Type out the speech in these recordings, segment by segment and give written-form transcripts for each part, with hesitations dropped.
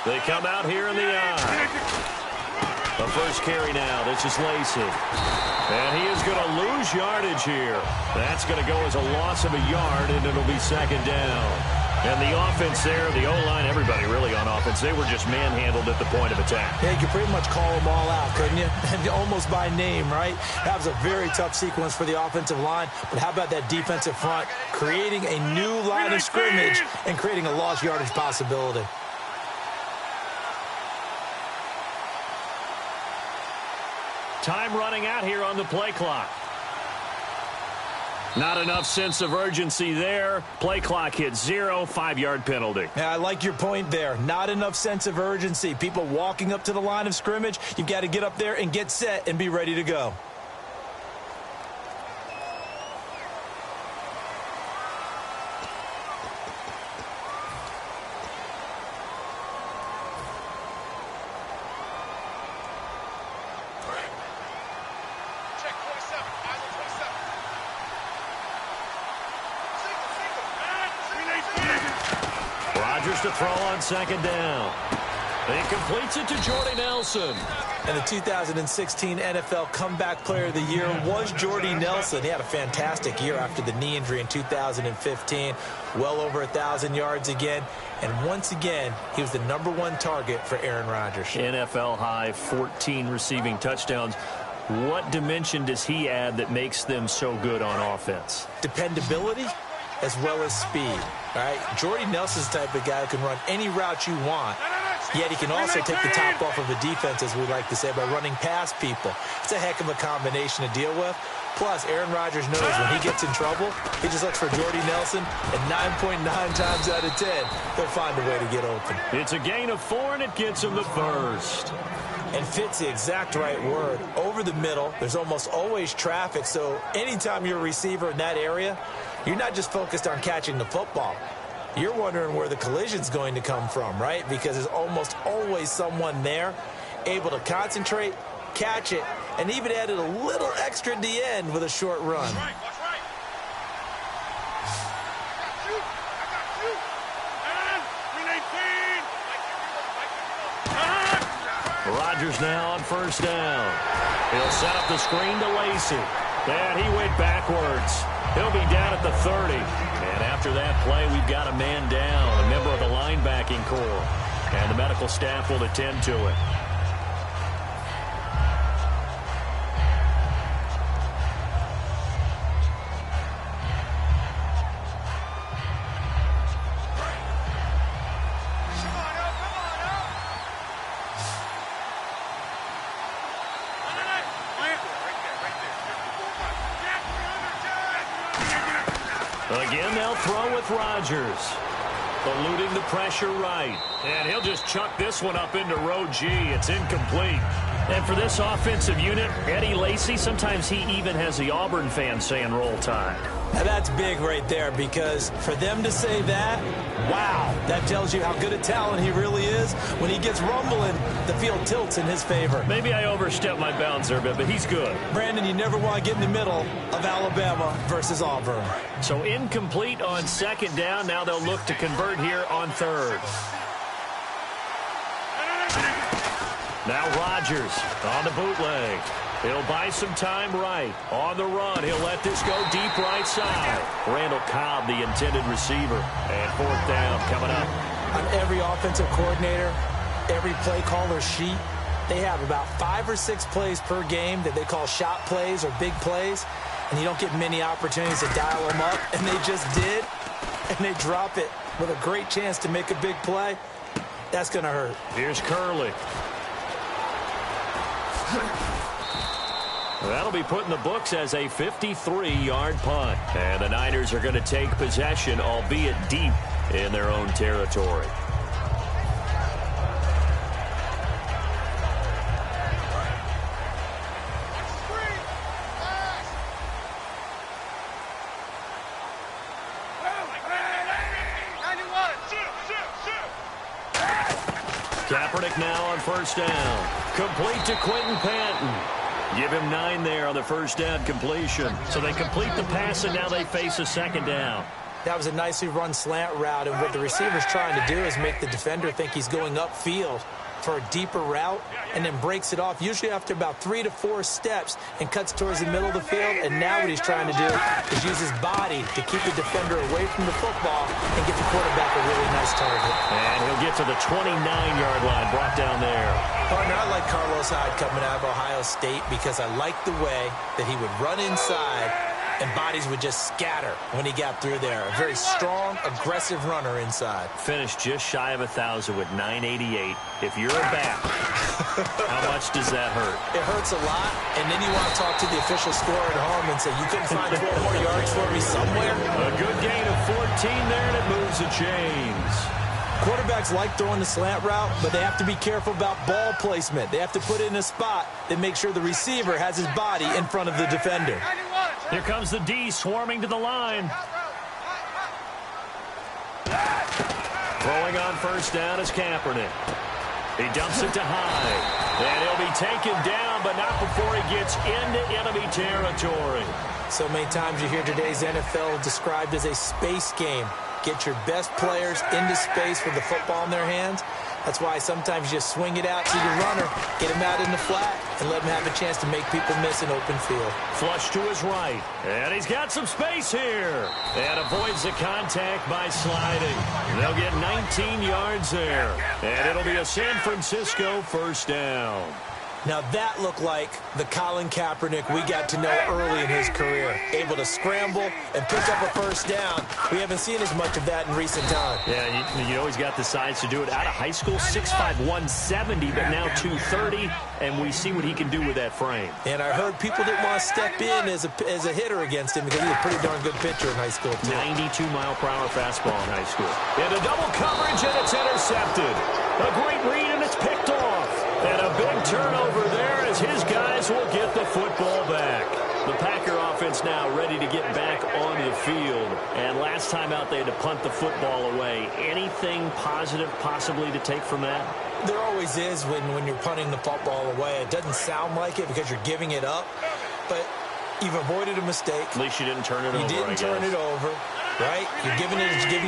They come out here in the eye. The first carry now. This is Lacey. And he is going to lose yardage here. That's going to go as a loss of a yard, and it'll be second down. And the offense there, the O-line, everybody really on offense, they were just manhandled at the point of attack. Yeah, you could pretty much call them all out, couldn't you? Almost by name, right? That was a very tough sequence for the offensive line. But how about that defensive front creating a new line of scrimmage and creating a lost yardage possibility? Time running out here on the play clock. Not enough sense of urgency there. Play clock hits 0, 5-yard penalty. Yeah, I like your point there. Not enough sense of urgency. People walking up to the line of scrimmage, you've got to get up there and get set and be ready to go. To throw on second down. He completes it to Jordy Nelson. And the 2016 NFL Comeback Player of the Year was Jordy Nelson. He had a fantastic year after the knee injury in 2015. Well over 1,000 yards again. And once again, he was the #1 target for Aaron Rodgers. NFL high 14 receiving touchdowns. What dimension does he add that makes them so good on offense? Dependability as well as speed. All right, Jordy Nelson's the type of guy who can run any route you want, yet he can also take the top off of a defense, as we like to say, by running past people. It's a heck of a combination to deal with. Plus, Aaron Rodgers knows when he gets in trouble, he just looks for Jordy Nelson, and 9.9 times out of 10, he'll find a way to get open. It's a gain of 4, and it gets him the first. And fit's the exact right word. Over the middle, there's almost always traffic, so anytime you're a receiver in that area, you're not just focused on catching the football. You're wondering where the collision's going to come from, right? Because there's almost always someone there able to concentrate, catch it, and even added a little extra at the end with a short run. Rodgers now on first down. He'll set up the screen to Lacey. And he went backwards. He'll be down at the 30. And after that play, we've got a man down, a member of the linebacking corps. And the medical staff will attend to it. Again, they'll throw with Rodgers. Eluding the pressure right. And he'll just chuck this one up into row G. It's incomplete. And for this offensive unit, Eddie Lacy, sometimes he even has the Auburn fans saying roll tide. Now that's big right there, because for them to say that, wow, that tells you how good a talent he really is. When he gets rumbling, the field tilts in his favor. Maybe I overstepped my bounds there a bit, but he's good. Brandon, you never want to get in the middle of Alabama versus Auburn. So incomplete on second down. Now they'll look to convert here on third. Now Rodgers on the bootleg. He'll buy some time right. On the run, he'll let this go deep right side. Randall Cobb, the intended receiver. And fourth down coming up. On every offensive coordinator, every play caller sheet, they have about 5 or 6 plays per game that they call shot plays or big plays. And you don't get many opportunities to dial them up. And they just did. And they drop it with a great chance to make a big play. That's going to hurt. Here's Curley. That'll be put in the books as a 53-yard punt. And the Niners are going to take possession, albeit deep in their own territory. Kaepernick now on first down. Complete to Quentin Patton. Give him 9 there on the first down completion. So they complete the pass, and now they face a second down. That was a nicely run slant route, and what the receiver's trying to do is make the defender think he's going upfield for a deeper route, and then breaks it off, usually after about 3 to 4 steps, and cuts towards the middle of the field. And now what he's trying to do is use his body to keep the defender away from the football and get the quarterback a really nice target. And he'll get to the 29-yard line, brought down there. Partner, I like Carlos Hyde coming out of Ohio State because I like the way that he would run inside and bodies would just scatter when he got through there. A very strong, aggressive runner inside. Finished just shy of 1,000 with 988. If you're a back, how much does that hurt? It hurts a lot, and then you want to talk to the official scorer at home and say, you couldn't find 12 more yards for me somewhere? A good gain of 14 there, and it moves the chains. Quarterbacks like throwing the slant route, but they have to be careful about ball placement. They have to put it in a spot that makes sure the receiver has his body in front of the defender. Here comes the D swarming to the line. Throwing on first down is Kaepernick. He dumps it to Hyde. And he'll be taken down, but not before he gets into enemy territory. So many times you hear today's NFL described as a space game. Get your best players into space with the football in their hands. That's why sometimes you just swing it out to your runner, get him out in the flat, and let him have a chance to make people miss an open field. Flush to his right. And he's got some space here. And avoids the contact by sliding. They'll get 19 yards there. And it'll be a San Francisco first down. Now that looked like the Colin Kaepernick we got to know early in his career. Able to scramble and pick up a first down. We haven't seen as much of that in recent time. Yeah, you always got the size to do it. Out of high school, 6'5", 170, but now 230, and we see what he can do with that frame. And I heard people didn't want to step in as a hitter against him because he's a pretty darn good pitcher in high school, too. 92-mile-per-hour fastball in high school. Into double coverage, and it's intercepted. A great read, and it's picked off. And a big turnover there as his guys will get the football back. The Packer offense now ready to get back onto the field. And last time out, they had to punt the football away. Anything positive possibly to take from that? There always is when you're punting the football away. It doesn't sound like it because you're giving it up. But you've avoided a mistake. At least you didn't turn it over, You didn't turn it over, right? You're giving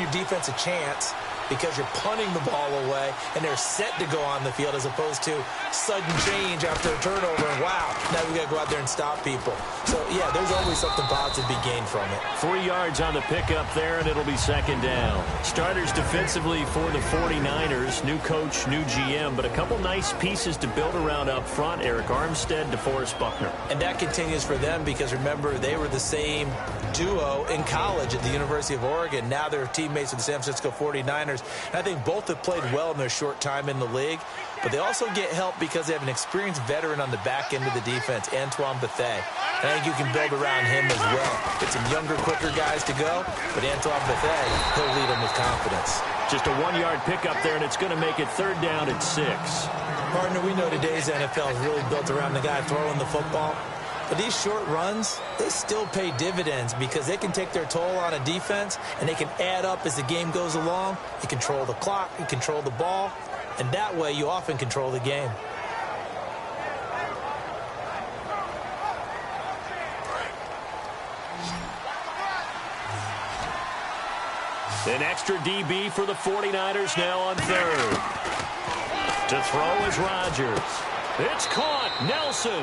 your defense a chance because you're punting the ball away, and they're set to go on the field as opposed to sudden change after a turnover, and wow, now we got to go out there and stop people. So, yeah, there's always something positive to be gained from it. 3 yards on the pickup there, and it'll be second down. Starters defensively for the 49ers. New coach, new GM, but a couple nice pieces to build around up front. Eric Armstead, DeForest Buckner. And that continues for them because, remember, they were the same duo in college at the University of Oregon. Now they're teammates with the San Francisco 49ers. And I think both have played well in their short time in the league, but they also get help because they have an experienced veteran on the back end of the defense, Antoine Bethea. And I think you can build around him as well. Get some younger, quicker guys to go, but Antoine Bethea, he'll lead them with confidence. Just a 1-yard pickup there, and it's going to make it third down at 6. Partner, we know today's NFL is really built around the guy throwing the football. But these short runs, they still pay dividends because they can take their toll on a defense, and they can add up as the game goes along. You control the clock, you control the ball, and that way you often control the game. An extra DB for the 49ers now on third. To throw is Rodgers. It's caught. Nelson.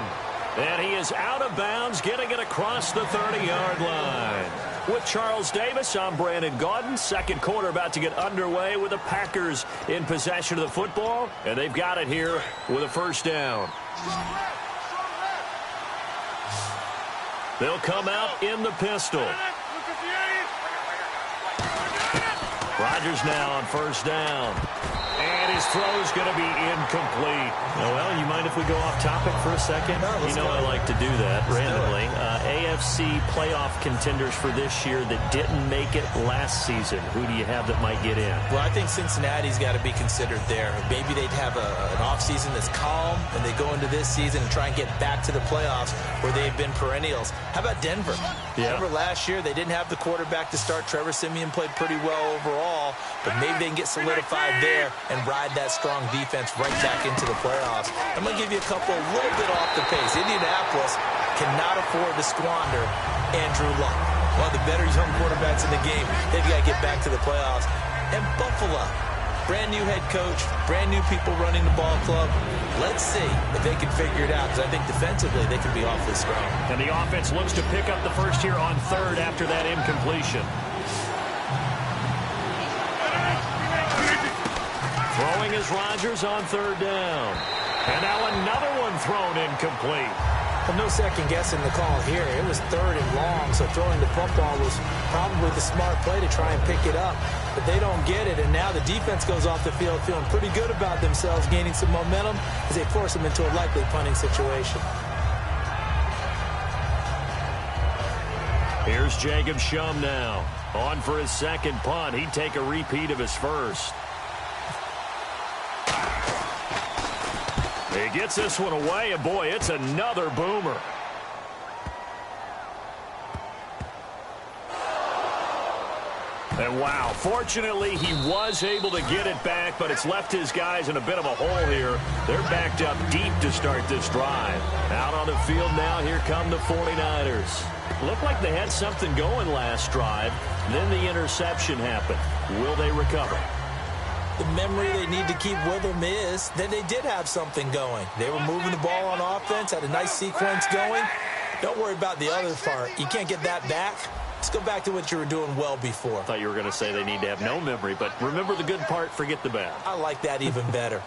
And he is out of bounds, getting it across the 30-yard line. With Charles Davis, I'm Brandon Gaudin. Second quarter about to get underway with the Packers in possession of the football. And they've got it here with a first down. They'll come out in the pistol. Rodgers now on first down. And his throw is going to be incomplete. Well, you mind if we go off topic for a second? No, you know I like to do that randomly. AFC playoff contenders for this year that didn't make it last season. Who do you have that might get in? Well, I think Cincinnati's got to be considered there. Maybe they'd have an offseason that's calm, and they go into this season and try and get back to the playoffs where they've been perennials. How about Denver? Yeah. Remember last year they didn't have the quarterback to start. Trevor Siemian played pretty well overall, but maybe they can get solidified there and ride that strong defense right back into the playoffs. I'm going to give you a couple a little bit off the pace. Indianapolis cannot afford to squander Andrew Luck. Well, the better young quarterbacks in the game, they've got to get back to the playoffs. And Buffalo, brand new head coach, brand new people running the ball club. Let's see if they can figure it out, because I think defensively they can be awfully strong. And the offense looks to pick up the first here on third after that incompletion. Throwing is Rodgers on third down. And now another one thrown incomplete. Well, no second guessing the call here. It was third and long, so throwing the football was probably the smart play to try and pick it up. But they don't get it, and now the defense goes off the field feeling pretty good about themselves, gaining some momentum as they force them into a likely punting situation. Here's Jacob Shum now. On for his second punt. He'd take a repeat of his first. He gets this one away, and boy, it's another boomer. And wow, fortunately, he was able to get it back, but it's left his guys in a bit of a hole here. They're backed up deep to start this drive. Out on the field now, here come the 49ers. Looked like they had something going last drive. Then the interception happened. Will they recover? The memory they need to keep with them is that they did have something going. They were moving the ball on offense, had a nice sequence going. Don't worry about the other part. You can't get that back. Let's go back to what you were doing well before. I thought you were going to say they need to have no memory, but remember the good part, forget the bad. I like that even better.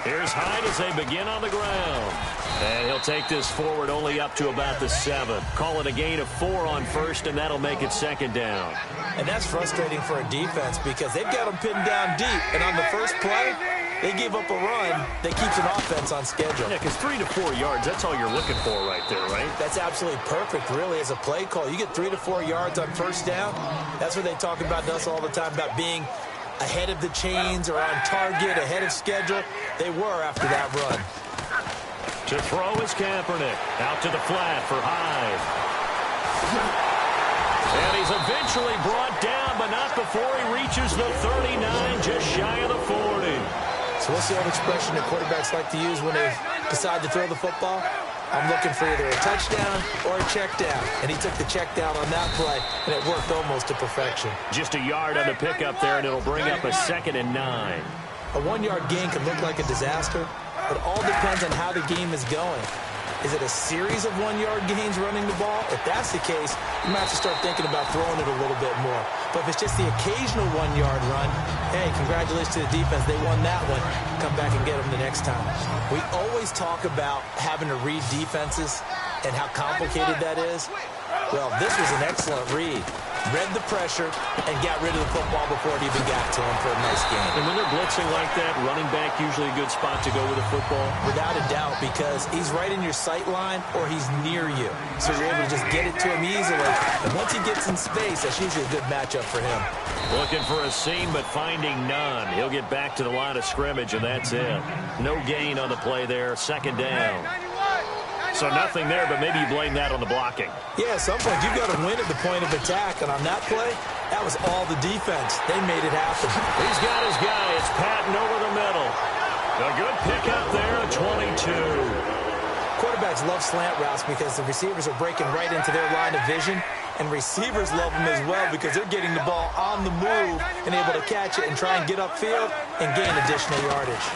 Here's Hyde as they begin on the ground. And he'll take this forward only up to about the 7. Call it a gain of 4 on first, and that'll make it second down. And that's frustrating for a defense because they've got them pinned down deep. And on the first play, they give up a run that keeps an offense on schedule. Yeah, because 3 to 4 yards, that's all you're looking for right there, right? That's absolutely perfect, really, as a play call. You get 3 to 4 yards on first down. That's what they talk about to us all the time, about being ahead of the chains or on target, ahead of schedule. They were after that run. To throw is Kaepernick. Out to the flat for Hyde. And he's eventually brought down, but not before he reaches the 39, just shy of the 40. So what's the old expression that quarterbacks like to use when they decide to throw the football? I'm looking for either a touchdown or a check down. And he took the check down on that play, and it worked almost to perfection. Just a yard on the pickup there, and it'll bring up a 2nd and 9. A 1-yard gain can look like a disaster, but it all depends on how the game is going. Is it a series of 1-yard gains running the ball? If that's the case, you might have to start thinking about throwing it a little bit more. But if it's just the occasional 1-yard run, hey, congratulations to the defense. They won that one. Come back and get them the next time. We always talk about having to read defenses and how complicated that is. Well, this was an excellent read. Read the pressure and got rid of the football before it even got to him for a nice game. And when they're blitzing like that, running back usually a good spot to go with the football? Without a doubt, because he's right in your sight line or he's near you. So you're able to just get it to him easily. And once he gets in space, that's usually a good matchup for him. Looking for a seam, but finding none. He'll get back to the line of scrimmage, and that's it. No gain on the play there. 2nd down. So nothing there, but maybe you blame that on the blocking. Yeah, at some point, you've got to win at the point of attack. And on that play, that was all the defense. They made it happen. He's got his guy. It's patting over the middle. A good pickup there, a 22. Quarterbacks love slant routes because the receivers are breaking right into their line of vision. And receivers love them as well because they're getting the ball on the move and able to catch it and try and get upfield and gain additional yardage.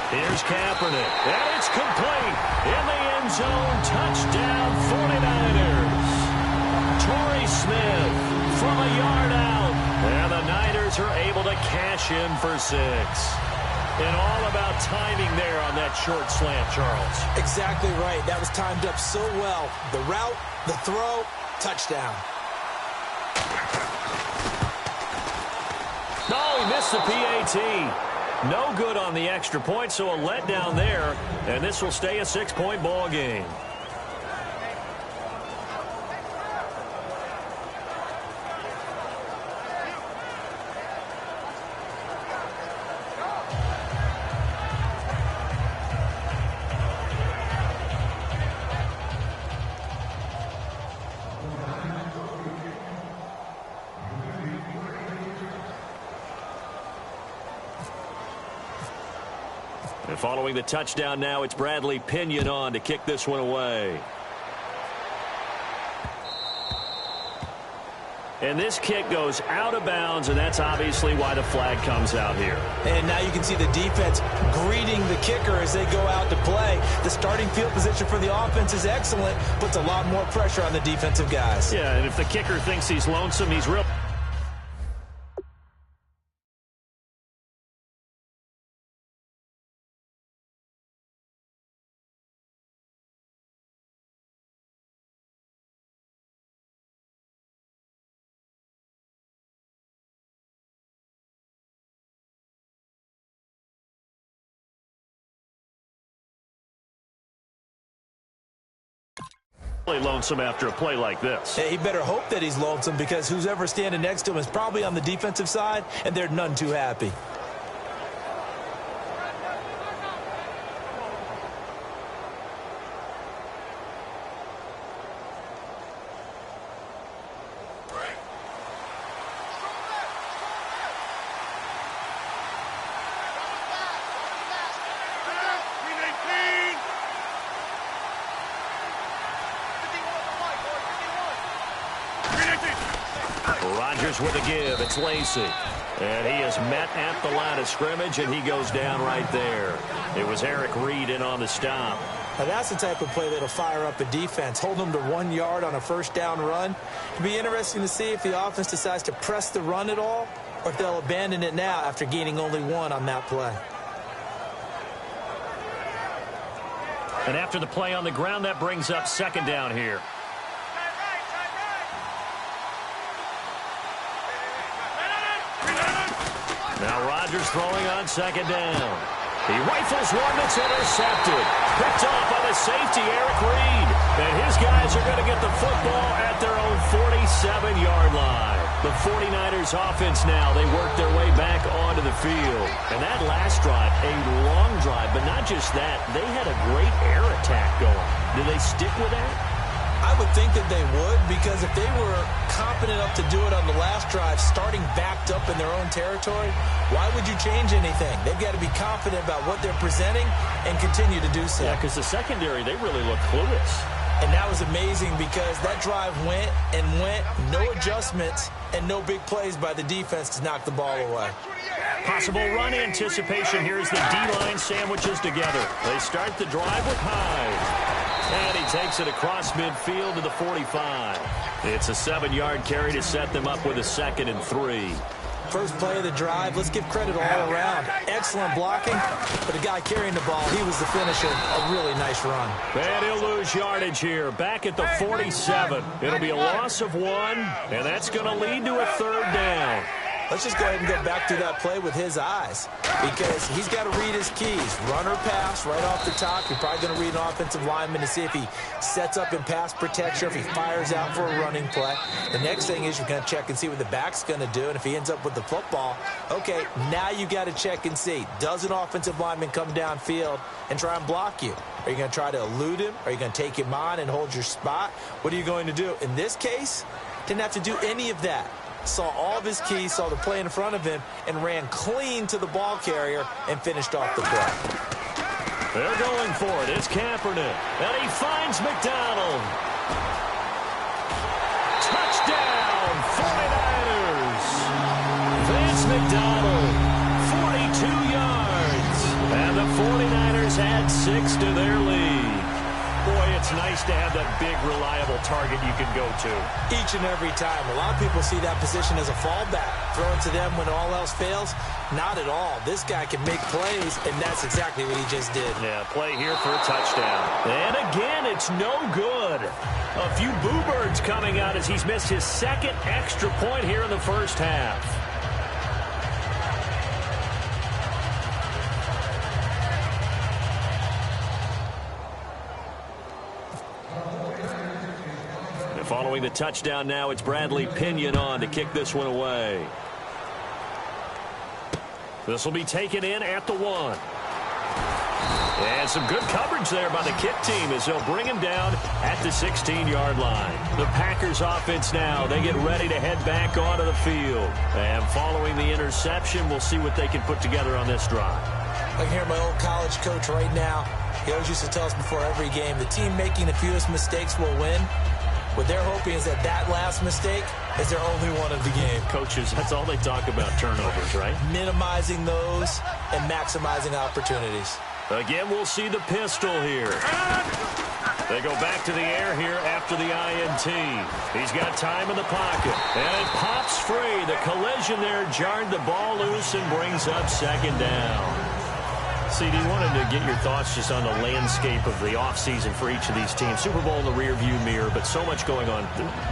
Here's Kaepernick, and it's complete. In the end zone, touchdown 49ers. Torrey Smith from a yard out. And the Niners are able to cash in for 6. And all about timing there on that short slant, Charles. Exactly right. That was timed up so well. The route, the throw, touchdown. No, he missed the PAT. No good on the extra point, so a letdown there, and this will stay a 6-point ball game. And following the touchdown now, it's Bradley Pinion on to kick this one away. And this kick goes out of bounds, and that's obviously why the flag comes out here. And now you can see the defense greeting the kicker as they go out to play. The starting field position for the offense is excellent, puts a lot more pressure on the defensive guys. Yeah, and if the kicker thinks he's lonesome, he's real. Lonesome after a play like this. Hey, he better hope that he's lonesome, because who's ever standing next to him is probably on the defensive side, and they're none too happy. Rodgers with a give. It's Lacy. And he is met at the line of scrimmage, and he goes down right there. It was Eric Reed in on the stop. Now that's the type of play that'll fire up a defense. Hold them to 1 yard on a first down run. It'll be interesting to see if the offense decides to press the run at all, or if they'll abandon it now after gaining only 1 on that play. And after the play on the ground, that brings up second down here. Now Rodgers throwing on second down. He rifles one that's intercepted. Picked off by the safety, Eric Reed. And his guys are going to get the football at their own 47-yard line. The 49ers offense now, they work their way back onto the field. And that last drive, a long drive, but not just that. They had a great air attack going. Do they stick with that? I would think that they would, because if they were confident enough to do it on the last drive, starting backed up in their own territory, why would you change anything? They've got to be confident about what they're presenting and continue to do so. Yeah, because the secondary, they really look clueless. And that was amazing, because that drive went and went, no adjustments, and no big plays by the defense to knock the ball away. Possible run anticipation here as the D-line sandwiches together. They start the drive with Hyde. And he takes it across midfield to the 45. It's a 7-yard carry to set them up with a 2nd and 3. First play of the drive, let's give credit all around. Excellent blocking, but the guy carrying the ball, he was the finisher. A really nice run. And he'll lose yardage here, back at the 47. It'll be a loss of 1, and that's going to lead to a 3rd down. Let's just go ahead and go back through that play with his eyes, because he's got to read his keys. Run or pass right off the top. You're probably going to read an offensive lineman to see if he sets up in pass protection, if he fires out for a running play. The next thing is you're going to check and see what the back's going to do, and if he ends up with the football, okay, now you got to check and see. Does an offensive lineman come downfield and try and block you? Are you going to try to elude him? Are you going to take him on and hold your spot? What are you going to do? In this case, didn't have to do any of that. Saw all of his keys, saw the play in front of him, and ran clean to the ball carrier and finished off the play. They're going for it. It's Kaepernick. And he finds McDonald. Touchdown, 49ers. Vance McDonald, 42 yards. And the 49ers add 6 to their lead. Boy, it's nice to have that big, reliable target you can go to. Each and every time. A lot of people see that position as a fallback. Throw it to them when all else fails. Not at all. This guy can make plays, and that's exactly what he just did. Yeah, play here for a touchdown. And again, it's no good. A few boo birds coming out as he's missed his 2nd extra point here in the first half. Following the touchdown now, it's Bradley Pinion on to kick this one away. This will be taken in at the 1. And some good coverage there by the kick team as they'll bring him down at the 16-yard line. The Packers offense now, they get ready to head back onto the field. And following the interception, we'll see what they can put together on this drive. I can hear my old college coach right now. He always used to tell us before every game, the team making the fewest mistakes will win. What they're hoping is that last mistake is their only one of the game. Coaches, that's all they talk about, turnovers, right? Minimizing those and maximizing opportunities. Again, we'll see the pistol here. They go back to the air here after the INT. He's got time in the pocket. And it pops free. The collision there jarred the ball loose and brings up second down. CD, wanted to get your thoughts just on the landscape of the offseason for each of these teams. Super Bowl in the rearview mirror, but so much going on.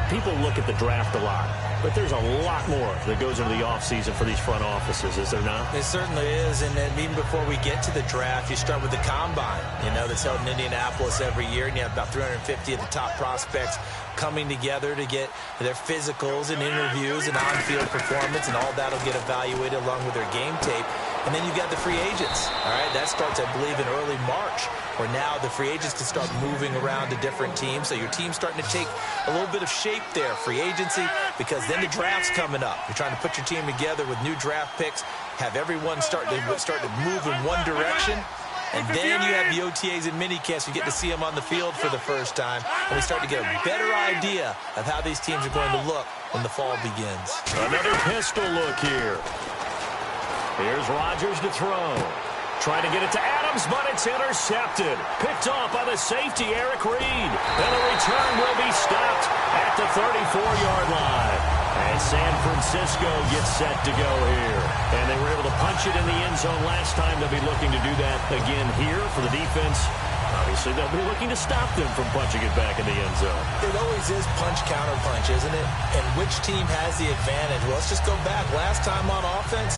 People look at the draft a lot, but there's a lot more that goes into the offseason for these front offices, is there not? It certainly is, and then even before we get to the draft, you start with the combine, that's held in Indianapolis every year, and you have about 350 of the top prospects coming together to get their physicals and interviews and on-field performance, and all that will get evaluated along with their game tape. And then you've got the free agents. All right, that starts, I believe, in early March, where now the free agents can start moving around to different teams. So your team's starting to take a little bit of shape there, free agency, because then the draft's coming up. You're trying to put your team together with new draft picks, have everyone start to move in one direction. And then you have the OTAs and minicamps. You get to see them on the field for the first time. And we start to get a better idea of how these teams are going to look when the fall begins. Another pistol look here. Here's Rodgers to throw. Trying to get it to Adams, but it's intercepted. Picked off by the safety, Eric Reed. And the return will be stopped at the 34-yard line. And San Francisco gets set to go here. And they were able to punch it in the end zone last time. They'll be looking to do that again here for the defense. Obviously, they'll be looking to stop them from punching it back in the end zone. It always is punch-counter-punch, isn't it? And which team has the advantage? Well, let's just go back. Last time on offense,